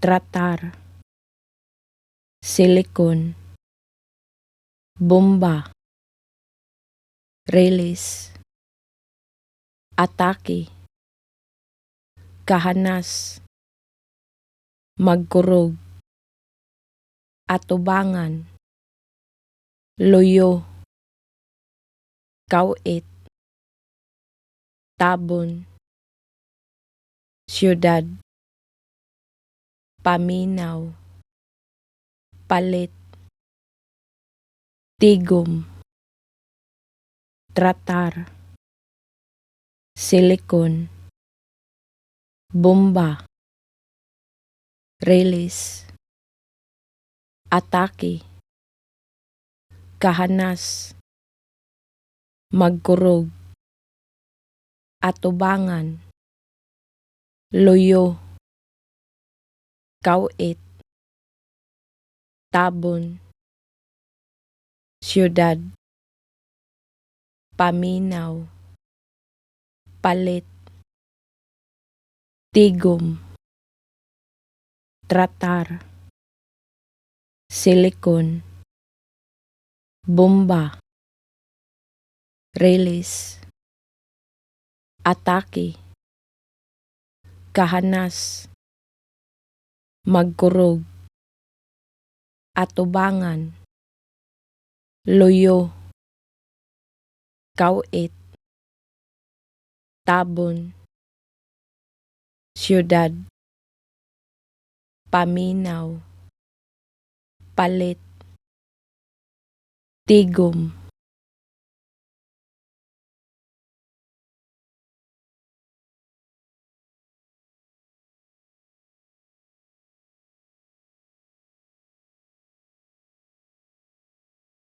tratar, silikon, bomba, release, atake, kahanas, magkurog, atubangan, luyo, kawit, tabon, siyudad, paminaw, palit, tigom, tratar, silikon, bomba, release, atake, kahanas, magkurog, atubangan, luyo, kawit, tabon, siyudad, paminaw, palit, tigom, tratar, silikon, bomba, release, atake, kahanas, magkurog, atubangan, luyo, kawit, tabon, siyudad, paminaw, palit, tigom,